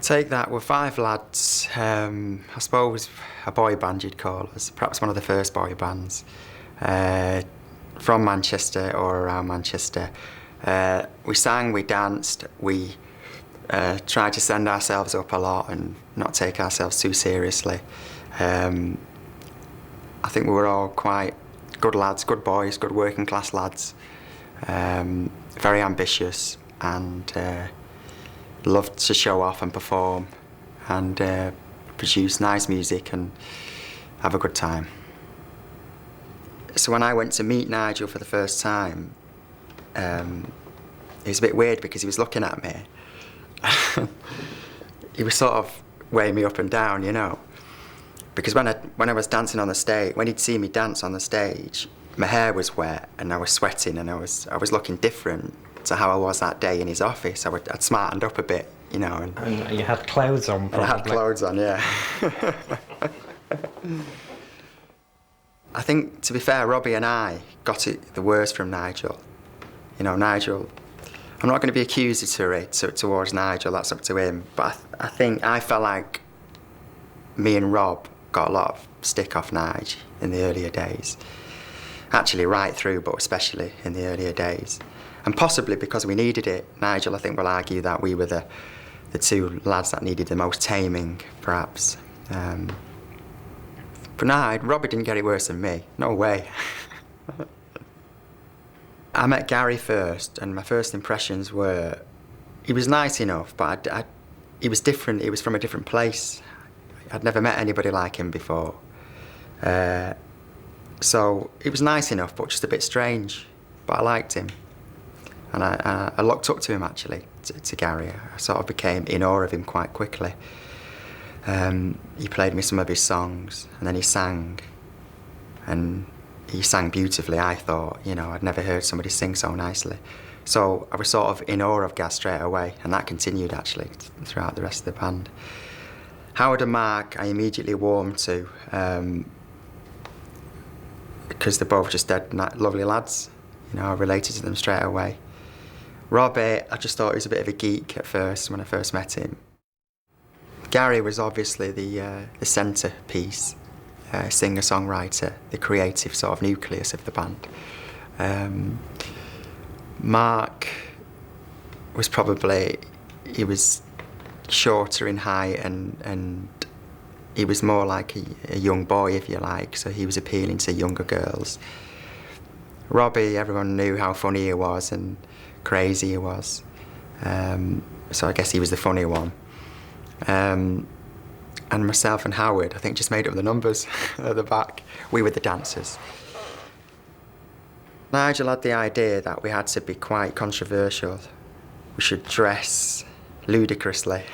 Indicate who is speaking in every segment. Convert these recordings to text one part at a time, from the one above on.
Speaker 1: Take That were five lads, I suppose a boy band you'd call us, perhaps one of the first boy bands, from Manchester or around Manchester. We sang, we danced, we tried to send ourselves up a lot and not take ourselves too seriously. I think we were all quite good lads, good boys, good working class lads, very ambitious and loved to show off and perform and produce nice music and have a good time. So when I went to meet Nigel for the first time, it was a bit weird because he was looking at me. He was sort of weighing me up and down, you know. Because when I was dancing on the stage, when he'd see me dance on the stage, my hair was wet and I was sweating and I was looking different to how I was that day in his office. I'd smartened up a bit, you know.
Speaker 2: And you had clothes on, probably.
Speaker 1: I had clothes on, yeah. I think, to be fair, Robbie and I got it the worst from Nigel. You know, Nigel, I'm not going to be accusatory towards Nigel, that's up to him, but I think I felt like me and Rob got a lot of stick off Nige in the earlier days. Actually right through, but especially in the earlier days. And possibly because we needed it. Nigel, I think, will argue that we were the two lads that needed the most taming, perhaps. But no, Robbie didn't get it worse than me. No way. I met Gary first, and my first impressions were he was nice enough, but he was different. He was from a different place. I'd never met anybody like him before. So he was nice enough, but just a bit strange. But I liked him. And I looked up to him, actually, to Gary. I sort of became in awe of him quite quickly. He played me some of his songs, and then he sang. And he sang beautifully, I thought. You know, I'd never heard somebody sing so nicely. So I was sort of in awe of Gaz straight away, and that continued, actually, throughout the rest of the band. Howard and Mark, I immediately warmed to, because they're both just dead lovely lads. You know, I related to them straight away. Robbie, I just thought he was a bit of a geek at first when I first met him. Gary was obviously the centrepiece, singer-songwriter, the creative sort of nucleus of the band. Mark was probably, he was shorter in height and he was more like a young boy, if you like, so he was appealing to younger girls. Robbie, everyone knew how funny he was and crazy he was, so I guess he was the funny one. And myself and Howard, I think, just made up the numbers at the back. We were the dancers. Nigel had the idea that we had to be quite controversial. We should dress ludicrously.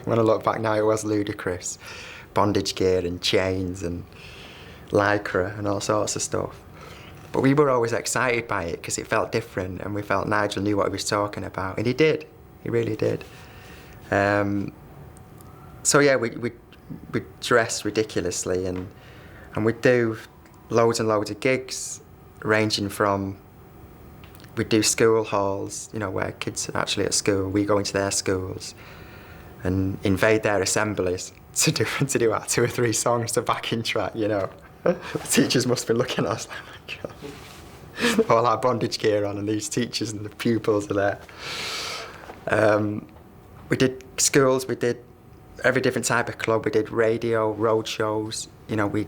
Speaker 1: When I look back now, it was ludicrous. Bondage gear and chains and lycra and all sorts of stuff. But we were always excited by it because it felt different and we felt Nigel knew what he was talking about. And he did. He really did. So yeah, we dress ridiculously and we'd do loads and loads of gigs, ranging from, we'd do school halls, you know, where kids are actually at school. We go into their schools and invade their assemblies to do our 2 or 3 songs to backing track, you know. The teachers must be looking at us like, oh my God. All our bondage gear on and these teachers and the pupils are there. We did schools, we did every different type of club. We did radio, road shows. You know, we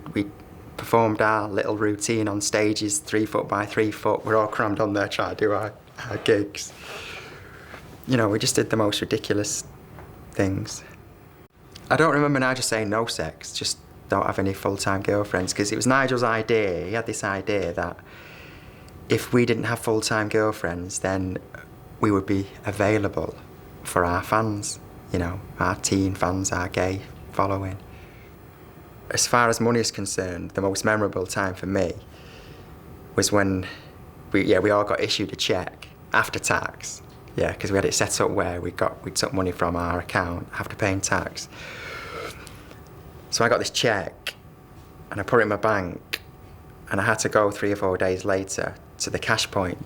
Speaker 1: performed our little routine on stages, 3 foot by 3 foot. We're all crammed on there trying to do our gigs. You know, we just did the most ridiculous things. I don't remember Nigel saying no sex, just don't have any full-time girlfriends, because it was Nigel's idea. He had this idea that if we didn't have full-time girlfriends, then we would be available for our fans, you know, our teen fans, our gay following. As far as money is concerned, the most memorable time for me was when we all got issued a cheque after tax. Yeah, because we had it set up where we took money from our account after paying tax. So I got this cheque and I put it in my bank and I had to go 3 or 4 days later to the cash point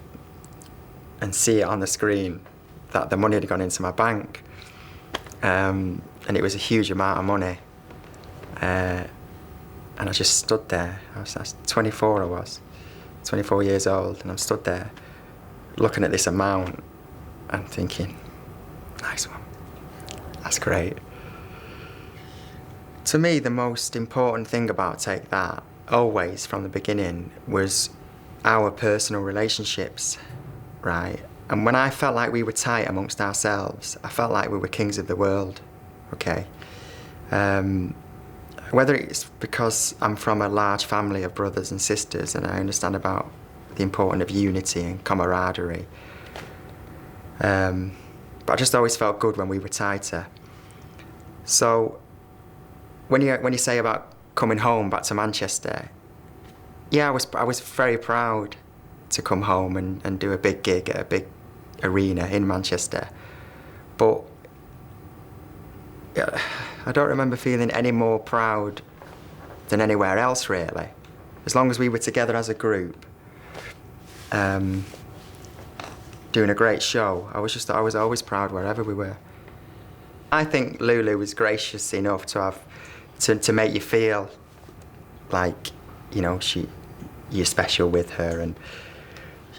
Speaker 1: and see it on the screen that the money had gone into my bank. and it was a huge amount of money. And I just stood there. I was 24. I was 24 years old, and I'm stood there, looking at this amount, and thinking, "Nice one. That's great." To me, the most important thing about Take That, always from the beginning, was our personal relationships, right? And when I felt like we were tight amongst ourselves, I felt like we were kings of the world, okay? Whether it's because I'm from a large family of brothers and sisters and I understand about the importance of unity and camaraderie, but I just always felt good when we were tighter. So when you say about coming home back to Manchester, yeah, I was very proud to come home and do a big gig at a big arena in Manchester. But yeah, I don't remember feeling any more proud than anywhere else, really. As long as we were together as a group, doing a great show, I was always proud wherever we were. I think Lulu was gracious enough to make you feel like, you know, you're special with her, and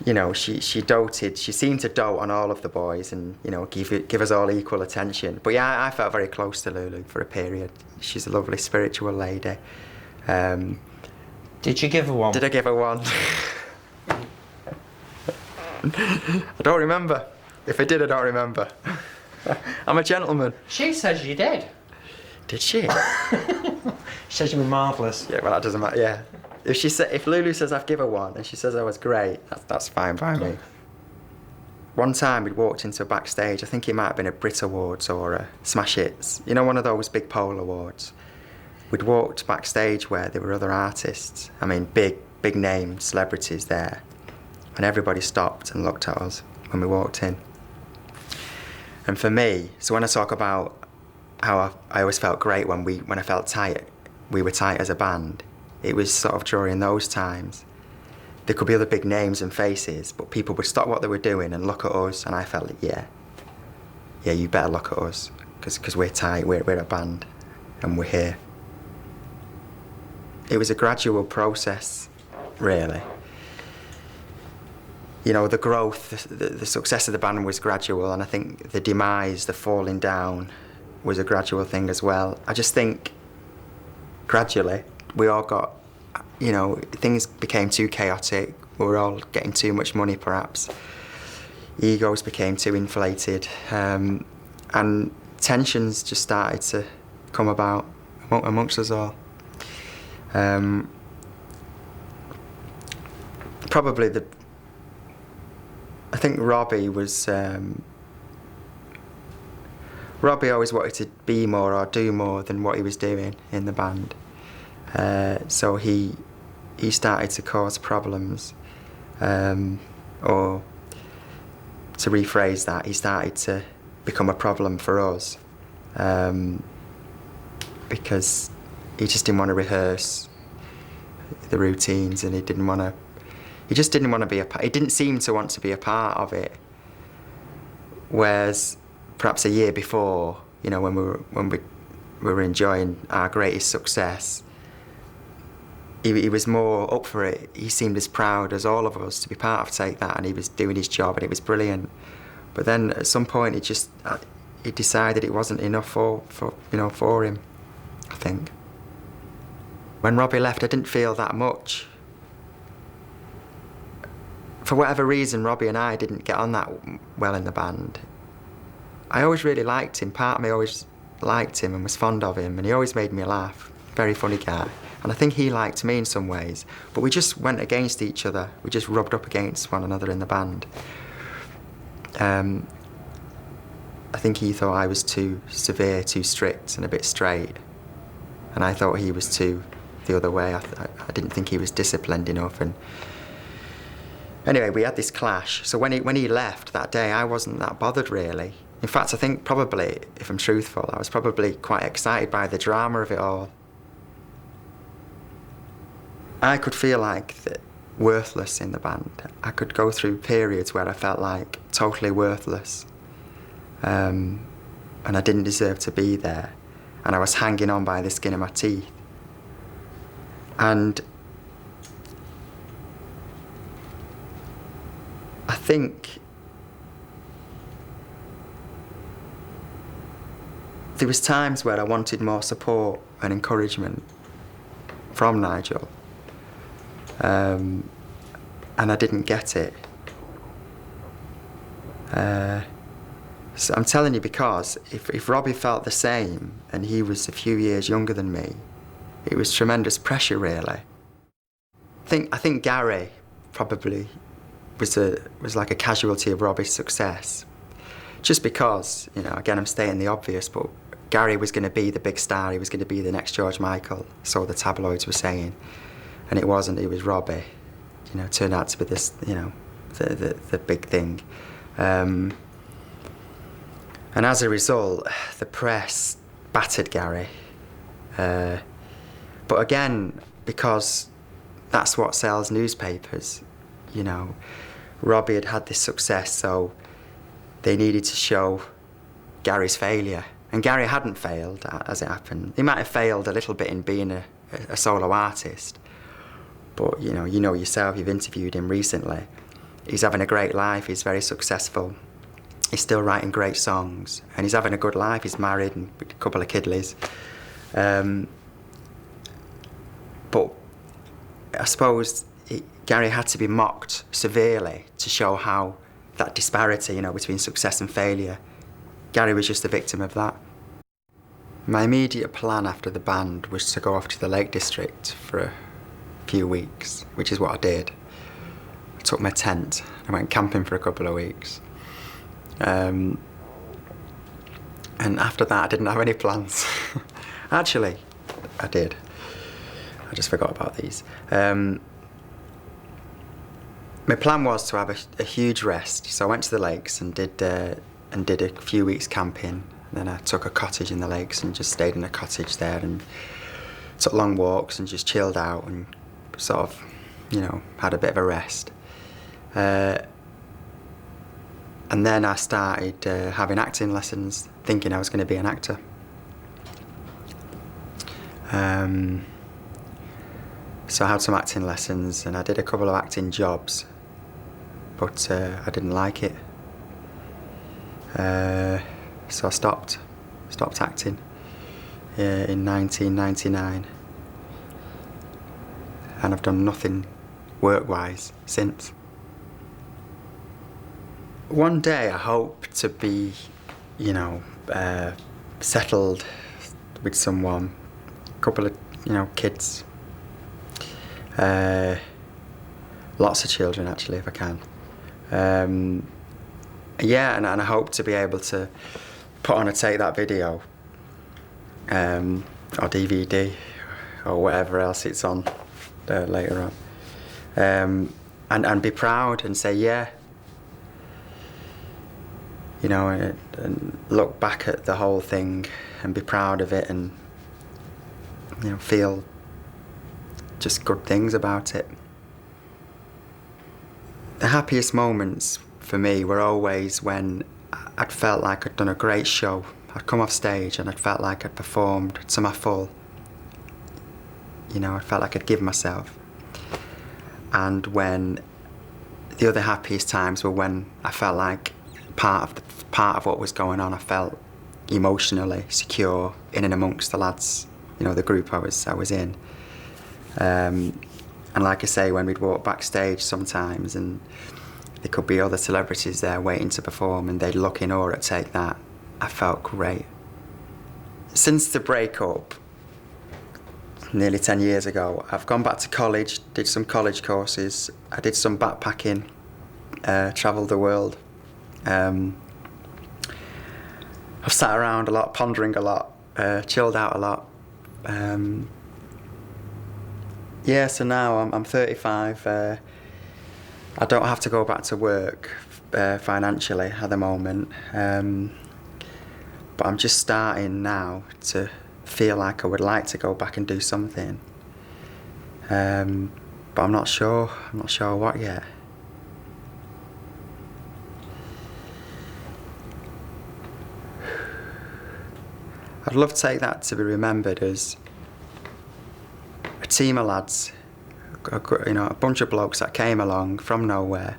Speaker 1: you know, she seemed to dote on all of the boys and, you know, give us all equal attention. But yeah, I felt very close to Lulu for a period. She's a lovely spiritual lady.
Speaker 2: Did you give her one?
Speaker 1: Did I give her one? I don't remember. If I did, I don't remember. I'm a gentleman.
Speaker 2: She says you did.
Speaker 1: Did she?
Speaker 2: She says you were marvellous.
Speaker 1: Yeah, well, that doesn't matter. Yeah. If Lulu says I've given her one and she says I was great, that's fine by me. One time we'd walked into a backstage, I think it might have been a Brit Awards or a Smash Hits, you know, one of those big pole awards. We'd walked backstage where there were other artists, I mean big name celebrities there, and everybody stopped and looked at us when we walked in. And for me, so when I talk about how I always felt great when I felt tight, we were tight as a band, it was sort of during those times. There could be other big names and faces, but people would stop what they were doing and look at us, and I felt like, yeah, you better look at us, because we're tight, we're a band, and we're here. It was a gradual process, really. You know, the growth, the success of the band was gradual, and I think the demise, the falling down, was a gradual thing as well. I just think, gradually, we all got, you know, things became too chaotic. We were all getting too much money, perhaps. Egos became too inflated, and tensions just started to come about amongst us all. Probably I think Robbie was, Robbie always wanted to be more or do more than what he was doing in the band. So he started to cause problems, or to rephrase that, he started to become a problem for us, because he just didn't want to rehearse the routines, and he just didn't want to be he didn't seem to want to be a part of it. Whereas perhaps a year before, you know, when we were enjoying our greatest success, he was more up for it. He seemed as proud as all of us to be part of Take That, and he was doing his job, and it was brilliant. But then at some point, he decided it wasn't enough for him, I think. When Robbie left, I didn't feel that much. For whatever reason, Robbie and I didn't get on that well in the band. I always really liked him. Part of me always liked him and was fond of him, and he always made me laugh. Very funny guy. And I think he liked me in some ways, but we just went against each other. We just rubbed up against one another in the band. I think he thought I was too severe, too strict, and a bit straight. And I thought he was too the other way. I didn't think he was disciplined enough. And anyway, we had this clash. So when he left that day, I wasn't that bothered, really. In fact, I think probably, if I'm truthful, I was probably quite excited by the drama of it all. I could feel like worthless in the band. I could go through periods where I felt like totally worthless. and I didn't deserve to be there, and I was hanging on by the skin of my teeth. And I think there was times where I wanted more support and encouragement from Nigel, and I didn't get it. So I'm telling you because if Robbie felt the same and he was a few years younger than me, it was tremendous pressure, really. I think Gary probably was like a casualty of Robbie's success, just because, you know, again I'm stating the obvious, but Gary was going to be the big star. He was going to be the next George Michael, so the tabloids were saying, and it wasn't. It was Robbie. You know, turned out to be this, you know, the big thing. And as a result, the press battered Gary. But again, because that's what sells newspapers, you know, Robbie had this success, so they needed to show Gary's failure. And Gary hadn't failed, as it happened. He might have failed a little bit in being a solo artist, but you know yourself, you've interviewed him recently. He's having a great life, he's very successful. He's still writing great songs, and he's having a good life. He's married and a couple of kidlies. But I suppose Gary had to be mocked severely to show how that disparity, you know, between success and failure. Gary was just a victim of that. My immediate plan after the band was to go off to the Lake District for a few weeks, which is what I did. I took my tent, I went camping for a couple of weeks. And after that, I didn't have any plans. Actually, I did. I just forgot about these. My plan was to have a huge rest, so I went to the lakes and did a few weeks camping. Then I took a cottage in the lakes and just stayed in a cottage there and took long walks and just chilled out and sort of, you know, had a bit of a rest. And then I started having acting lessons, thinking I was going to be an actor. So I had some acting lessons and I did a couple of acting jobs, but I didn't like it. So I stopped acting in 1999. And I've done nothing work-wise since. One day I hope to be, you know, settled with someone, a couple of, you know, kids. Lots of children, actually, if I can. Yeah, and I hope to be able to put on a Take That video, or DVD, or whatever else it's on later on, and be proud and say, yeah, you know, and look back at the whole thing and be proud of it and, you know, feel just good things about it. The happiest moments for me were always when I'd felt like I'd done a great show. I'd come off stage and I'd felt like I'd performed to my full. You know, I felt like I'd given myself. And when the other happiest times were when I felt like part of what was going on, I felt emotionally secure in and amongst the lads, you know, the group I was in. And like I say, when we'd walk backstage sometimes and there could be other celebrities there waiting to perform and they'd look in awe at Take That, I felt great. Since the breakup, nearly 10 years ago, I've gone back to college, did some college courses, I did some backpacking, travelled the world. I've sat around a lot, pondering a lot, chilled out a lot. Yeah, so now I'm 35. I don't have to go back to work financially at the moment, but I'm just starting now to feel like I would like to go back and do something. But I'm not sure what yet. I'd love to take that to be remembered as a team of lads, a bunch of blokes that came along from nowhere,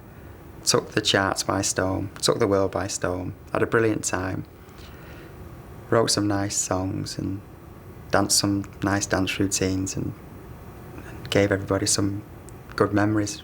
Speaker 1: took the charts by storm, took the world by storm, had a brilliant time, wrote some nice songs and danced some nice dance routines and gave everybody some good memories.